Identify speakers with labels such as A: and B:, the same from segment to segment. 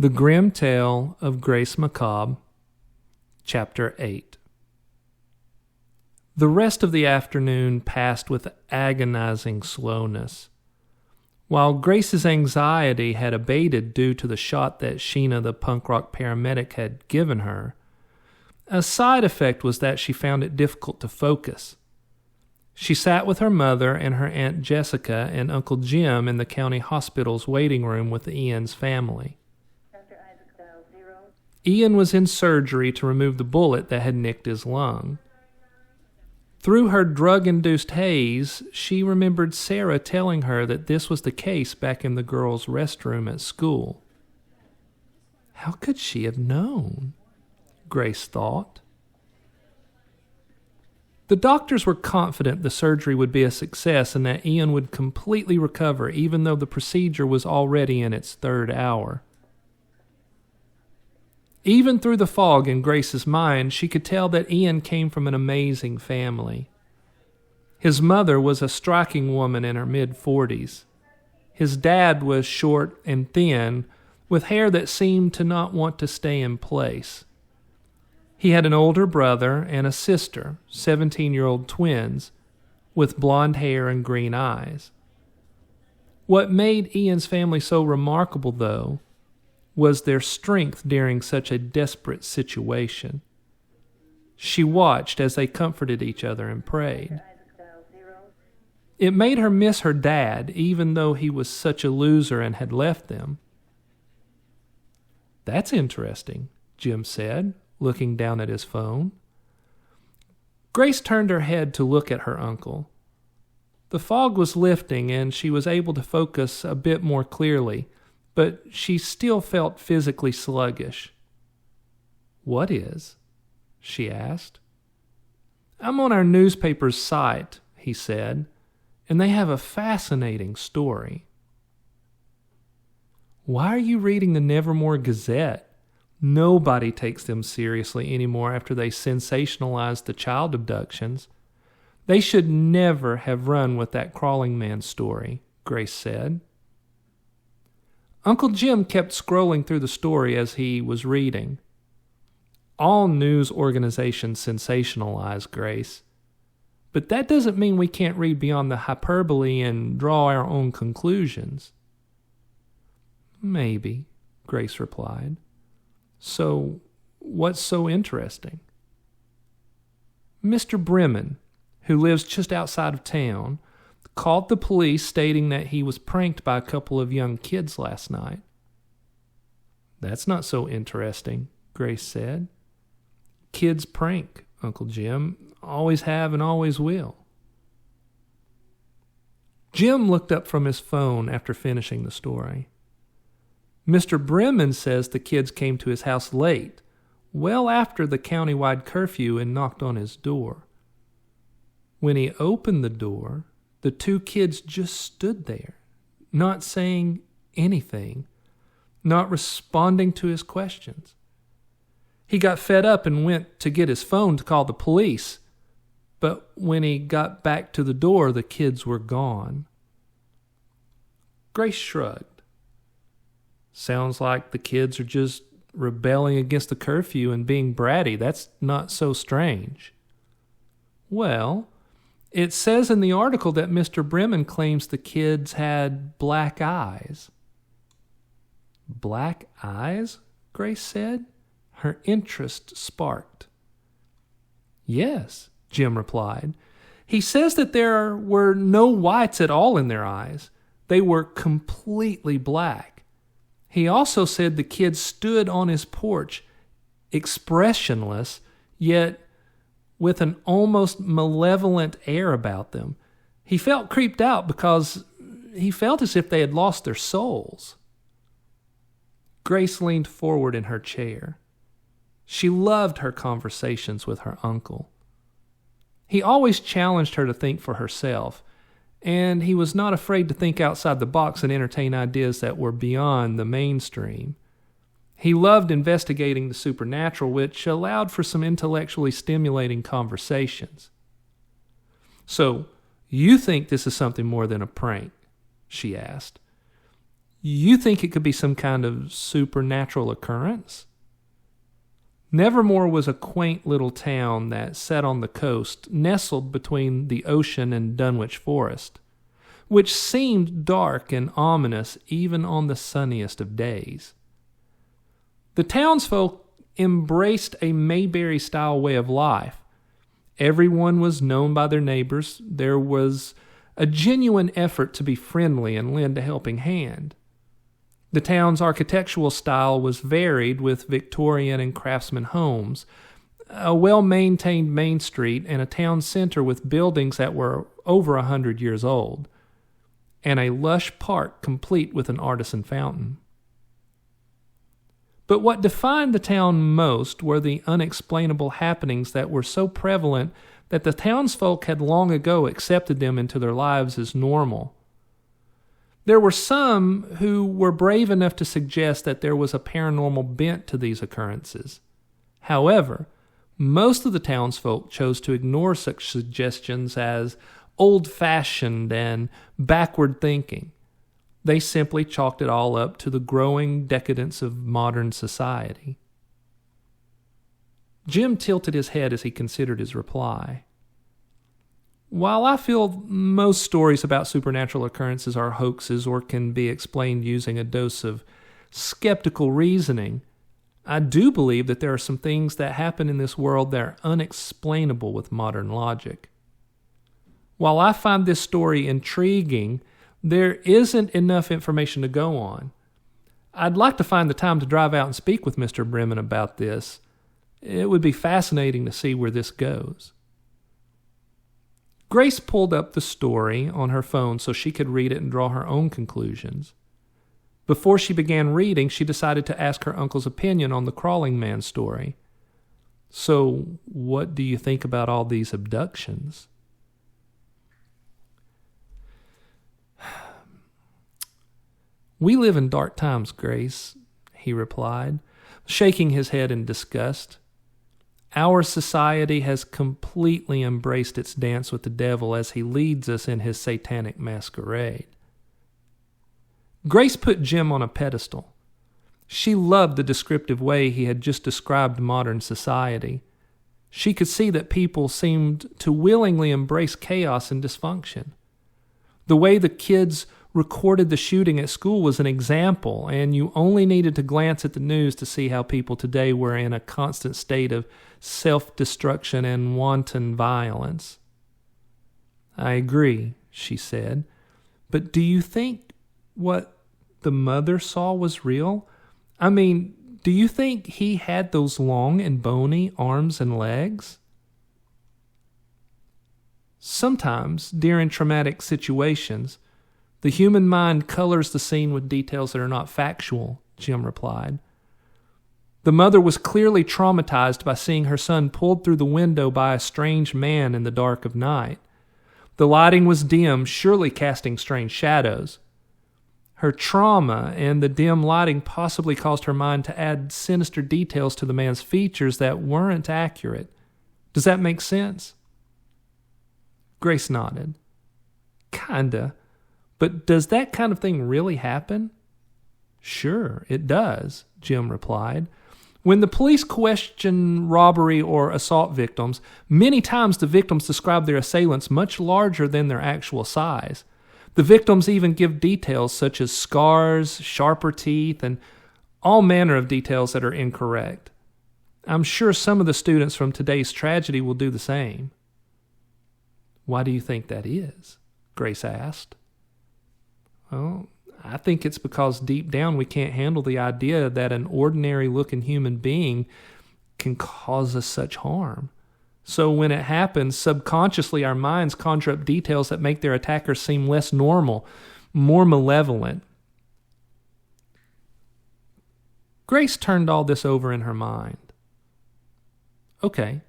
A: The Grim Tale of Grace Macabre, Chapter 8. The rest of the afternoon passed with agonizing slowness. While Grace's anxiety had abated due to the shot that Sheena, the punk rock paramedic, had given her, a side effect was that she found it difficult to focus. She sat with her mother and her Aunt Jessica and Uncle Jim in the county hospital's waiting room with Ian's family. Ian was in surgery to remove the bullet that had nicked his lung. Through her drug-induced haze, she remembered Sara telling her that this was the case back in the girls' restroom at school. How could she have known? Grace thought. The doctors were confident the surgery would be a success and that Ian would completely recover, even though the procedure was already in its third hour. Even through the fog in Grace's mind, she could tell that Ian came from an amazing family. His mother was a striking woman in her mid-40s. His dad was short and thin, with hair that seemed to not want to stay in place. He had an older brother and a sister, 17-year-old twins, with blonde hair and green eyes. What made Ian's family so remarkable, though, was their strength during such a desperate situation. She watched as they comforted each other and prayed. It made her miss her dad, even though he was such a loser and had left them. "That's interesting," Jim said, looking down at his phone. Grace turned her head to look at her uncle. The fog was lifting, and she was able to focus a bit more clearly, but she still felt physically sluggish. "What is?" she asked. "I'm on our newspaper's site," he said, "and they have a fascinating story." "Why are you reading the Nevermore Gazette? Nobody takes them seriously anymore after they sensationalized the child abductions. They should never have run with that crawling man story," Grace said. Uncle Jim kept scrolling through the story as he was reading. All news organizations sensationalize, Grace. But that doesn't mean we can't read beyond the hyperbole and draw our own conclusions. "Maybe," Grace replied. "So, what's so interesting?" "Mr. Bremen, who lives just outside of town, called the police stating that he was pranked by a couple of young kids last night." "That's not so interesting," Grace said. "Kids prank, Uncle Jim. Always have and always will." Jim looked up from his phone after finishing the story. "Mr. Bremen says the kids came to his house late, well after the countywide curfew, and knocked on his door. When he opened the door, the two kids just stood there, not saying anything, not responding to his questions. He got fed up and went to get his phone to call the police, but when he got back to the door, the kids were gone." Grace shrugged. "Sounds like the kids are just rebelling against the curfew and being bratty. That's not so strange." "Well, it says in the article that Mr. Bremen claims the kids had black eyes." "Black eyes?" Grace said. Her interest sparked. "Yes," Jim replied. "He says that there were no whites at all in their eyes. They were completely black. He also said the kids stood on his porch, expressionless, yet with an almost malevolent air about them. He felt creeped out because he felt as if they had lost their souls." Grace leaned forward in her chair. She loved her conversations with her uncle. He always challenged her to think for herself, and he was not afraid to think outside the box and entertain ideas that were beyond the mainstream. He loved investigating the supernatural, which allowed for some intellectually stimulating conversations. "So, you think this is something more than a prank?" she asked. You think it could be some kind of supernatural occurrence? Nevermore was a quaint little town that sat on the coast, nestled between the ocean and Dunwich Forest, which seemed dark and ominous even on the sunniest of days. The townsfolk embraced a Mayberry-style way of life. Everyone was known by their neighbors. There was a genuine effort to be friendly and lend a helping hand. The town's architectural style was varied with Victorian and craftsman homes, a well-maintained main street, and a town center with buildings that were over 100 years old, and a lush park complete with an artisan fountain. But what defined the town most were the unexplainable happenings that were so prevalent that the townsfolk had long ago accepted them into their lives as normal. There were some who were brave enough to suggest that there was a paranormal bent to these occurrences. However, most of the townsfolk chose to ignore such suggestions as old-fashioned and backward thinking. They simply chalked it all up to the growing decadence of modern society. Jim tilted his head as he considered his reply. While I feel most stories about supernatural occurrences are hoaxes or can be explained using a dose of skeptical reasoning, I do believe that there are some things that happen in this world that are unexplainable with modern logic. While I find this story intriguing, there isn't enough information to go on. I'd like to find the time to drive out and speak with Mr. Bremen about this. It would be fascinating to see where this goes. Grace pulled up the story on her phone so she could read it and draw her own conclusions. Before she began reading, she decided to ask her uncle's opinion on the crawling man story. So, what do you think about all these abductions? We live in dark times, Grace, he replied, shaking his head in disgust. Our society has completely embraced its dance with the devil as he leads us in his satanic masquerade. Grace put Jim on a pedestal. She loved the descriptive way he had just described modern society. She could see that people seemed to willingly embrace chaos and dysfunction. The way the kids recorded the shooting at school was an example, and you only needed to glance at the news to see how people today were in a constant state of self-destruction and wanton violence. I agree, she said, but do you think what the mother saw was real? I mean, do you think he had those long and bony arms and legs? Sometimes, during traumatic situations, the human mind colors the scene with details that are not factual, Jim replied. The mother was clearly traumatized by seeing her son pulled through the window by a strange man in the dark of night. The lighting was dim, surely casting strange shadows. Her trauma and the dim lighting possibly caused her mind to add sinister details to the man's features that weren't accurate. Does that make sense? Grace nodded. Kinda. But does that kind of thing really happen? Sure, it does, Jim replied. When the police question robbery or assault victims, many times the victims describe their assailants much larger than their actual size. The victims even give details such as scars, sharper teeth, and all manner of details that are incorrect. I'm sure some of the students from today's tragedy will do the same. Why do you think that is? Grace asked. Well, I think it's because deep down we can't handle the idea that an ordinary-looking human being can cause us such harm. So when it happens, subconsciously our minds conjure up details that make their attackers seem less normal, more malevolent. Grace turned all this over in her mind. Okay,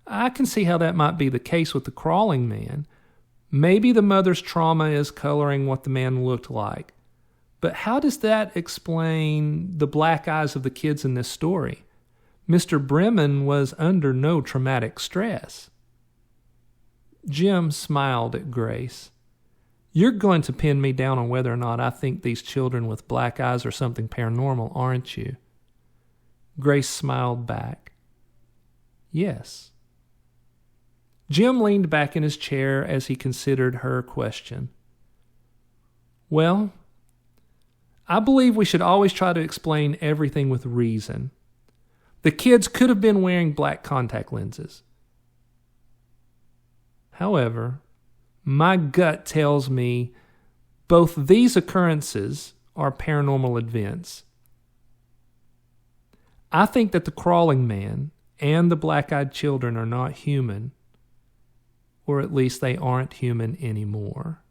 A: I can see how that might be the case with the crawling man. Maybe the mother's trauma is coloring what the man looked like. But how does that explain the black eyes of the kids in this story? Mr. Bremen was under no traumatic stress. Jim smiled at Grace. You're going to pin me down on whether or not I think these children with black eyes are something paranormal, aren't you? Grace smiled back. Yes. Jim leaned back in his chair as he considered her question. Well, I believe we should always try to explain everything with reason. The kids could have been wearing black contact lenses. However, my gut tells me both these occurrences are paranormal events. I think that the crawling man and the black-eyed children are not human, or at least they aren't human anymore.